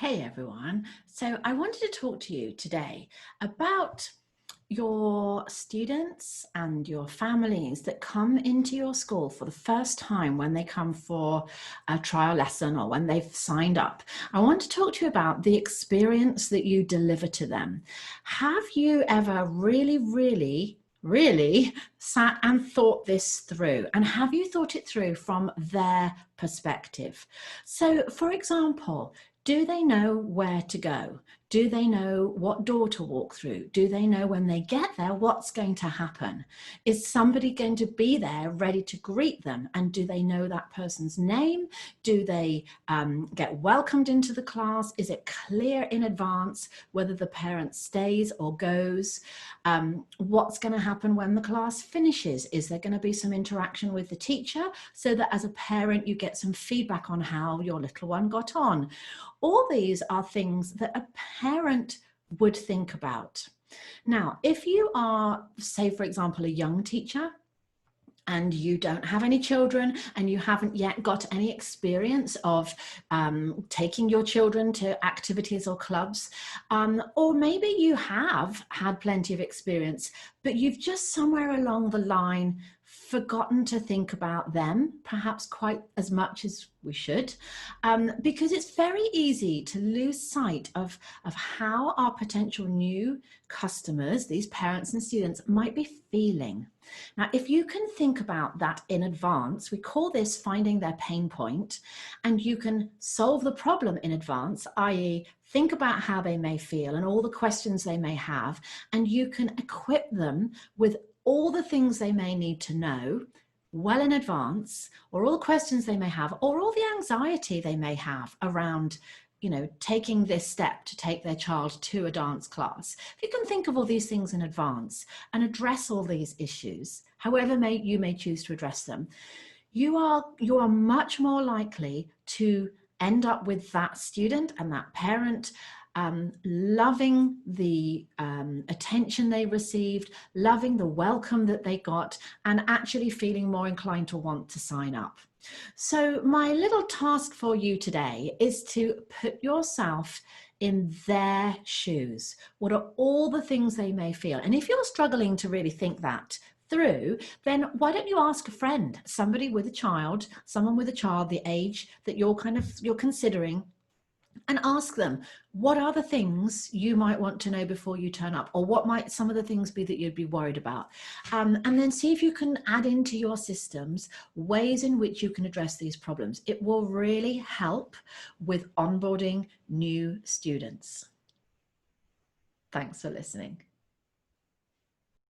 Hey everyone. So I wanted to talk to you today about your students and your families that come into your school for the first time when they come for a trial lesson or when they've signed up. I want to talk to you about the experience that you deliver to them. Have you ever really sat and thought this through? And have you thought it through from their perspective? So, for example, do they know where to go? Do they know what door to walk through? Do they know when they get there what's going to happen? Is somebody going to be there ready to greet them? And do they know that person's name? Do they get welcomed into the class? Is it clear in advance whether the parent stays or goes? What's going to happen when the class finishes? Is there going to be some interaction with the teacher so that as a parent you get some feedback on how your little one got on? All these are things that a parent would think about. Now, if you are, say, for example, a young teacher, and you don't have any children and you haven't yet got any experience of taking your children to activities or clubs, or maybe you have had plenty of experience, but you've just somewhere along the line forgotten to think about them, perhaps quite as much as we should, because it's very easy to lose sight of how our potential new customers, these parents and students, might be feeling. Now, if you can think about that in advance, we call this finding their pain point, and you can solve the problem in advance, i.e. think about how they may feel and all the questions they may have, and you can equip them with all the things they may need to know well in advance, or all the questions they may have, or all the anxiety they may have around taking this step to take their child to a dance class. If you can think of all these things in advance and address all these issues, however you may choose to address them, you are much more likely to end up with that student and that parent loving the attention they received, loving the welcome that they got, and actually feeling more inclined to want to sign up. So my little task for you today is to put yourself in their shoes. What are all the things they may feel? And if you're struggling to really think that through, then why don't you ask a friend, somebody with a child, someone with a child the age that you're considering, and ask them, what are the things you might want to know before you turn up? Or what might some of the things be that you'd be worried about? And then see if you can add into your systems ways in which you can address these problems. It will really help with onboarding new students. Thanks for listening.